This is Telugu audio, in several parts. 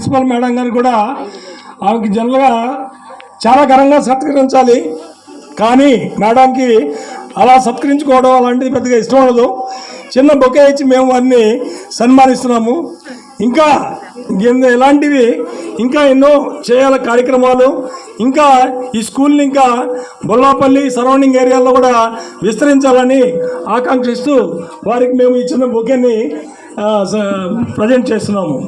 ప్రిన్సిపల్ మేడం గారు కూడా ఆమెకి జనరల్గా చాలా ఘనంగా సత్కరించాలి, కానీ మేడంకి అలా సత్కరించుకోవడం అలాంటిది పెద్దగా ఇష్టం ఉండదు. చిన్న బొకే ఇచ్చి మేము వారిని సన్మానిస్తున్నాము. ఇంకా ఇలాంటివి ఇంకా ఎన్నో చేయాల కార్యక్రమాలు, ఇంకా ఈ స్కూల్ని ఇంకా బొల్లాపల్లి సరౌండింగ్ ఏరియాలో కూడా విస్తరించాలని ఆకాంక్షిస్తూ వారికి మేము ఈ చిన్న బొకేని ప్రజెంట్ చేస్తున్నాము.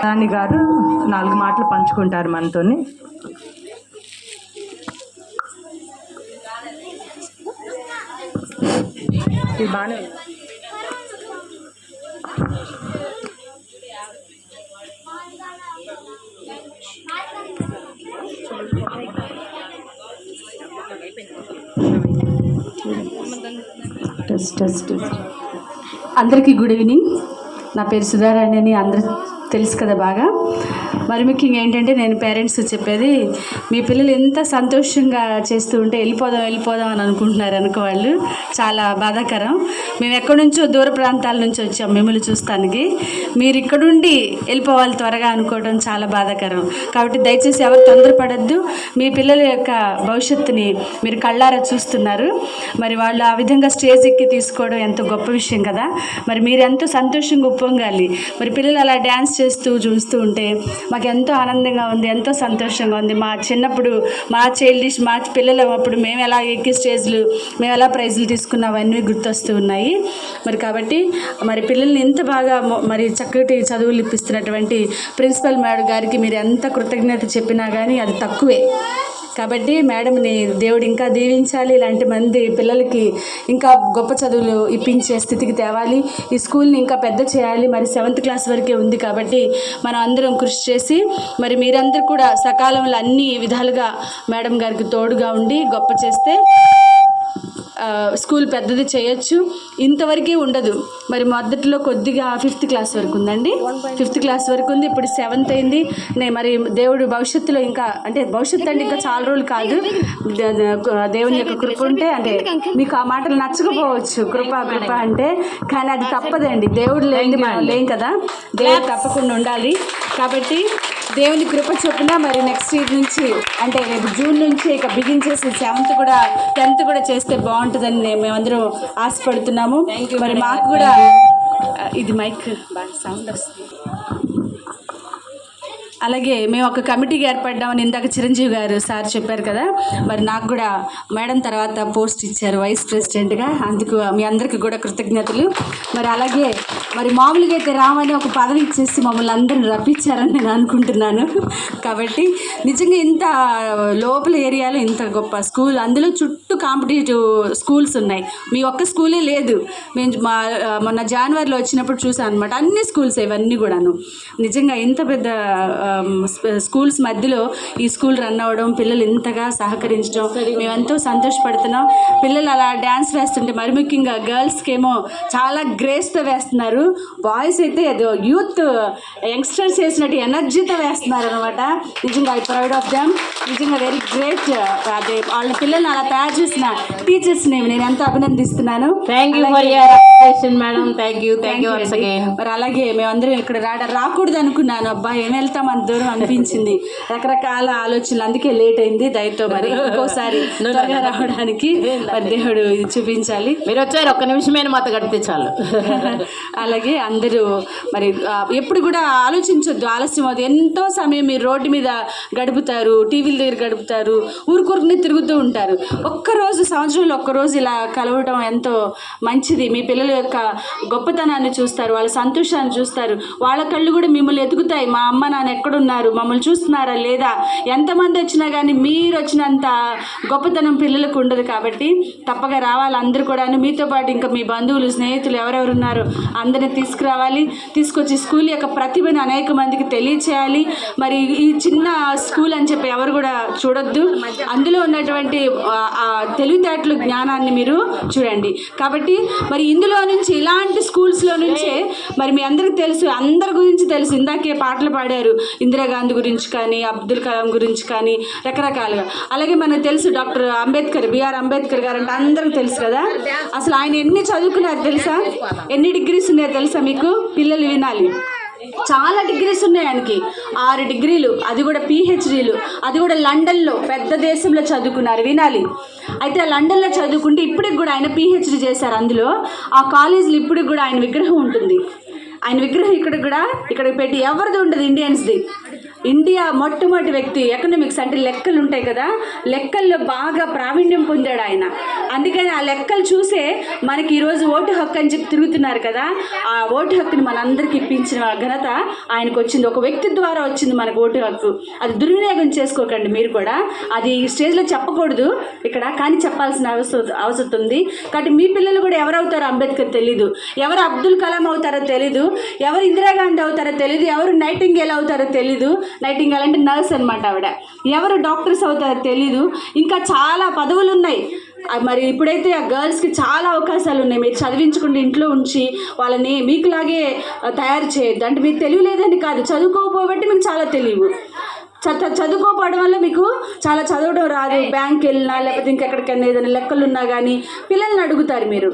రాణి గారు 4 మాటలు పంచుకుంటారు మనతోని. బాగానే టెస్ట్. అందరికీ గుడ్ ఈవినింగ్. నా పేరు సుధారాణి అని అందరూ తెలుసు కదా బాగా. మరి ముఖ్యంగా ఏంటంటే నేను పేరెంట్స్ చెప్పేది, మీ పిల్లలు ఎంత సంతోషంగా చేస్తూ ఉంటే వెళ్ళిపోదాం అని అనుకుంటున్నారు అనుకో, వాళ్ళు చాలా బాధాకరం. మేము ఎక్కడి నుంచో దూర ప్రాంతాల నుంచి వచ్చాం మిమ్మల్ని చూస్తానికి, మీరు ఇక్కడుండి వెళ్ళిపోవాలి త్వరగా అనుకోవడం చాలా బాధాకరం. కాబట్టి దయచేసి ఎవరు తొందరపడద్దు. మీ పిల్లల యొక్క భవిష్యత్తుని మీరు కళ్ళారా చూస్తున్నారు. మరి వాళ్ళు ఆ విధంగా స్టేజ్ ఎక్కి తీసుకోవడం ఎంతో గొప్ప విషయం కదా. మరి మీరు ఎంతో సంతోషంగా ఉప్పొంగాలి. మరి పిల్లలు అలా డ్యాన్స్ చేస్తూ చూస్తూ ఉంటే మాకు ఎంతో ఆనందంగా ఉంది, ఎంతో సంతోషంగా ఉంది. మా చిన్నప్పుడు మా పిల్లలు అప్పుడు మేము ఎలా ఎక్కి స్టేజ్లు, మేము ఎలా ప్రైజులు తీసుకున్నావన్నీ గుర్తొస్తూ ఉన్నాయి. మరి కాబట్టి మరి పిల్లల్ని ఇంత బాగా మరి చక్కటి చదువులు ఇప్పిస్తున్నటువంటి ప్రిన్సిపల్ మేడం గారికి మీరు ఎంత కృతజ్ఞత చెప్పినా కానీ అది తక్కువే. కాబట్టి మేడంని దేవుడు ఇంకా దీవించాలి, ఇలాంటి మంది పిల్లలకి ఇంకా గొప్ప చదువులు ఇప్పించే స్థితికి తేవాలి, ఈ స్కూల్ని ఇంకా పెద్ద చేయాలి. మరి 7th క్లాస్ వరకే ఉంది కాబట్టి మనం అందరం కృషి చేసి మరి మీరందరూ కూడా సకాలంలో అన్ని విధాలుగా మేడం గారికి తోడుగా ఉండి గొప్ప చేస్తే స్కూల్ పెద్దది చేయొచ్చు. ఇంతవరకే ఉండదు. మరి మొదట్లో కొద్దిగా 5th క్లాస్ వరకు ఉందండి, 5th క్లాస్ వరకు ఉంది, ఇప్పుడు 7th అయింది. మరి దేవుడు భవిష్యత్తులో ఇంకా భవిష్యత్తు అంటే ఇంకా చాలా రోజులు కాదు. దేవుని యొక్క కృప ఉంటే, అంటే మీకు ఆ మాటలు నచ్చకపోవచ్చు కృప అంటే, కానీ అది తప్పదండి. దేవుడు లేని మనం లేం కదా, దేవుడు తప్పకుండా ఉండాలి. కాబట్టి దేవుని కృప చొప్పున మరి నెక్స్ట్ ఇయర్ నుంచి, అంటే రేపు జూన్ నుంచి ఇక బిగించేసి 7th కూడా 10th కూడా చేస్తే బాగుంటుందని మేమందరం ఆశపడుతున్నాము. మరి మాకు కూడా ఇది మైక్ బాగా సౌండ్ వస్తుంది. అలాగే మేము ఒక కమిటీకి ఏర్పడ్డామని ఇందాక చిరంజీవి గారు సార్ చెప్పారు కదా. మరి నాకు కూడా మేడం తర్వాత పోస్ట్ ఇచ్చారు వైస్ ప్రెసిడెంట్గా, అందుకు మీ అందరికీ కూడా కృతజ్ఞతలు. మరి అలాగే మరి మామూలుగా అయితే రామని ఒక పదవి ఇచ్చేసి మమ్మల్ని అందరిని రప్పించారని నేను అనుకుంటున్నాను. కాబట్టి నిజంగా ఇంత లోపల ఏరియాలో ఇంత గొప్ప స్కూల్, అందులో చుట్టూ కాంపిటేటివ్ స్కూల్స్ ఉన్నాయి, మీ ఒక్క స్కూలే లేదు. మేము మొన్న జనవరిలో వచ్చినప్పుడు చూసాను అనమాట, అన్ని స్కూల్స్ ఇవన్నీ కూడాను. నిజంగా ఇంత పెద్ద స్కూల్స్ మధ్యలో ఈ స్కూల్ రన్ అవ్వడం, పిల్లలు ఇంతగా సహకరించడం మేమెంతో సంతోషపడుతున్నాం. పిల్లలు అలా డ్యాన్స్ వేస్తుంటే, మరి ముఖ్యంగా గర్ల్స్కి ఏమో చాలా గ్రేస్తో వేస్తున్నారు, బాయ్స్ అయితే అది యూత్ యంగ్స్టర్స్ వేసినట్టు ఎనర్జీతో వేస్తున్నారు అనమాట. నిజంగా ఐ ప్రౌడ్ ఆఫ్ దెమ్, నిజంగా వెరీ గ్రేట్. అదే వాళ్ళ పిల్లల్ని అలా తయారు చేసిన టీచర్స్ని నేను ఎంతో అభినందిస్తున్నాను. మరి అలాగే మేమందరం ఇక్కడ రాకూడదు అనుకున్నాను, అబ్బా ఏం వెళ్తాం అంత దూరం అనిపించింది, రకరకాల ఆలోచనలు, అందుకే లేట్ అయింది. దయతో మరి ఇంకోసారి త్వరగా రావడానికి మరి దేవుడు ఇది చూపించాలి. మీరు వచ్చారు, ఒక్క నిమిషమైన మాతో గడిపితే చాలు. అలాగే అందరూ మరి ఎప్పుడు కూడా ఆలోచించొద్దు, ఆలస్యం అవుతుంది. ఎంతో సమయం మీరు రోడ్డు మీద గడుపుతారు, టీవీల దగ్గర గడుపుతారు, ఊరుకూరుకుని తిరుగుతూ ఉంటారు. ఒక్కరోజు సంవత్సరంలో ఒక్కరోజు ఇలా కలవడం ఎంతో మంచిది. మీ పిల్లల యొక్క గొప్పతనాన్ని చూస్తారు, వాళ్ళ సంతోషాన్ని చూస్తారు, వాళ్ళ కళ్ళు కూడా మిమ్మల్ని ఎదుగుతాయి. మా అమ్మ నాన్న ఎక్కడున్నారు, మమ్మల్ని చూస్తున్నారా లేదా, ఎంతమంది వచ్చినా కానీ మీరు వచ్చినంత గొప్పతనం పిల్లలకు ఉండదు. కాబట్టి తప్పగా రావాలి అందరూ కూడా. మీతో పాటు ఇంకా మీ బంధువులు, స్నేహితులు ఎవరెవరు ఉన్నారో అందరినీ అందరినీ తీసుకొచ్చి స్కూల్ యొక్క ప్రతిభను అనేక మందికి తెలియచేయాలి. మరి ఈ చిన్న స్కూల్ అని చెప్పి ఎవరు కూడా చూడొద్దు. అందులో ఉన్నటువంటి తెలివితేటలు జ్ఞానాన్ని మీరు చూడండి. కాబట్టి మరి ఇందులో నుంచి ఇలాంటి స్కూల్స్లో నుంచే మరి మీ అందరికీ తెలుసు, అందరి గురించి తెలుసు. ఇందాకే పాటలు పాడారు, ఇందిరాగాంధీ గురించి కానీ, అబ్దుల్ కలాం గురించి కానీ, రకరకాలుగా. అలాగే మనకు తెలుసు డాక్టర్ అంబేద్కర్, బిఆర్ అంబేద్కర్ గారు అంటే అందరికీ తెలుసు కదా. అసలు ఆయన ఎన్ని చదువుకున్నారు తెలుసా? ఎన్ని డిగ్రీస్ ఉన్నాయో తెలుసా మీకు? పిల్లలు వినాలి, చాలా డిగ్రీస్ ఉన్నాయి ఆయనకి. 6 డిగ్రీలు, అది కూడా PhDలు, అది కూడా లండన్లో పెద్ద దేశంలో చదువుకున్నారు. వినాలి. అయితే ఆ లండన్లో చదువుకుంటే ఇప్పటికి కూడా ఆయన PhD చేశారు. అందులో ఆ కాలేజీలో ఇప్పటికి కూడా ఆయన విగ్రహం ఉంటుంది. ఆయన విగ్రహం ఇక్కడ పెట్టి ఎవరిది ఉండదు, ఇండియన్స్ది. ఇండియా మొట్టమొదటి వ్యక్తి ఎకనామిక్స్ అంటే లెక్కలు ఉంటాయి కదా, లెక్కల్లో బాగా ప్రావీణ్యం పొందాడు ఆయన. అందుకని ఆ లెక్కలు చూసే మనకి ఈరోజు ఓటు హక్కు అని చెప్పి తిరుగుతున్నారు కదా. ఆ ఓటు హక్కుని మనందరికీ ఇప్పించిన ఘనత ఆయనకు వచ్చింది. ఒక వ్యక్తి ద్వారా వచ్చింది మనకు ఓటు హక్కు. అది దుర్వినియోగం చేసుకోకండి మీరు కూడా. అది ఈ స్టేజ్లో చెప్పకూడదు ఇక్కడ, కానీ చెప్పాల్సిన అవసరం ఉంది. కాబట్టి మీ పిల్లలు కూడా ఎవరవుతారో అంబేద్కర్ తెలీదు, ఎవరు అబ్దుల్ కలాం అవుతారో తెలీదు, ఎవరు ఇందిరాగాంధీ అవుతారో తెలీదు, ఎవరు నైటింగేల్ అవుతారో తెలీదు. నైటింగేల్ అంటే నర్స్ అనమాట ఆవిడ. ఎవరు డాక్టర్స్ అవుతారో తెలీదు. ఇంకా చాలా పదవులు ఉన్నాయి. మరి ఇప్పుడైతే ఆ గర్ల్స్కి చాలా అవకాశాలు ఉన్నాయి. మీరు చదివించుకుంటే ఇంట్లో ఉంచి వాళ్ళని మీకులాగే తయారు చేయొద్దు. అంటే మీకు తెలివి లేదని కాదు, చదువుకోకపోబట్టి మీకు చాలా తెలియవు. చదువుకోపోవడం వల్ల మీకు చాలా చదవడం రాదు. బ్యాంక్ వెళ్ళినా లేకపోతే ఇంకెక్కడికైనా ఏదైనా లెక్కలు ఉన్నా కానీ పిల్లల్ని అడుగుతారు మీరు.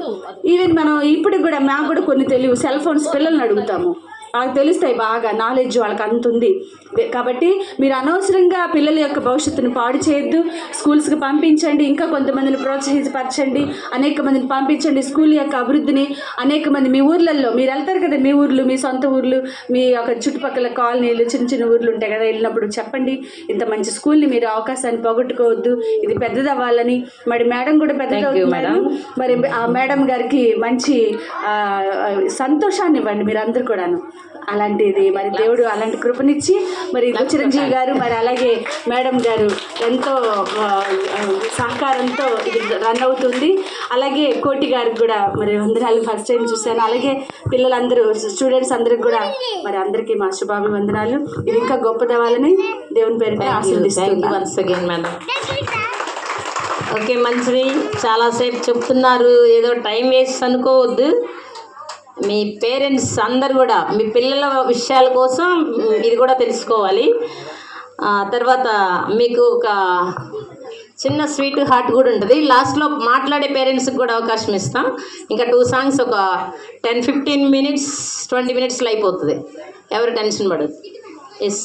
ఈవెన్ మనం ఇప్పటికి కూడా మాకు కూడా కొన్ని తెలియవు. సెల్ ఫోన్స్ పిల్లల్ని అడుగుతాము, వాళ్ళకి తెలుస్తాయి బాగా, నాలెడ్జ్ వాళ్ళకి అంత ఉంది. కాబట్టి మీరు అనవసరంగా పిల్లల యొక్క భవిష్యత్తును పాడు చేయొద్దు. స్కూల్స్కి పంపించండి, ఇంకా కొంతమందిని ప్రోత్సహించపరచండి, అనేక మందిని పంపించండి. స్కూల్ యొక్క అభివృద్ధిని అనేక మంది మీ ఊర్లలో మీరు వెళ్తారు కదా, మీ ఊర్లు, మీ సొంత ఊర్లు, మీ యొక్క చుట్టుపక్కల కాలనీలు, చిన్న చిన్న ఊర్లు ఉంటాయి కదా, వెళ్ళినప్పుడు చెప్పండి ఇంత మంచి స్కూల్ని మీరు అవకాశాన్ని పోగొట్టుకోవద్దు, ఇది పెద్దది అవ్వాలని. మరి మేడం కూడా పెద్దదవుతున్నారు. మరి ఆ మేడం గారికి మంచి సంతోషాన్ని ఇవ్వండి మీరు అందరు కూడాను. అలాంటిది మరి దేవుడు అలాంటి కృపనిచ్చి మరి చిరంజీవి గారు, మరి అలాగే మేడం గారు ఎంతో సహకారంతో ఇది రన్ అవుతుంది. అలాగే కోటి గారికి కూడా మరి వందనాలు, ఫస్ట్ టైం చూశాను. అలాగే పిల్లలందరూ, స్టూడెంట్స్ అందరికి కూడా మరి అందరికీ మా శుభాభివందనాలు. ఇది ఇంకా గొప్పదవ్వాలని దేవుని పేరుతో ఆశీర్వదిస్తున్నాను. ఓకే, మంచిది. చాలాసేపు చెప్తున్నారు, ఏదో టైం వేస్ట్ అనుకోవద్దు. మీ పేరెంట్స్ అందరు కూడా మీ పిల్లల విషయాల కోసం ఇది కూడా తెలుసుకోవాలి. తర్వాత మీకు ఒక చిన్న స్వీట్ హార్ట్ కూడా ఉంటుంది. లాస్ట్లో మాట్లాడే పేరెంట్స్కి కూడా అవకాశం ఇస్తాం. ఇంకా 2 సాంగ్స్ ఒక 10-15 మినిట్స్ 20 మినిట్స్లో అయిపోతుంది. ఎవరు టెన్షన్ పడదు. ఎస్.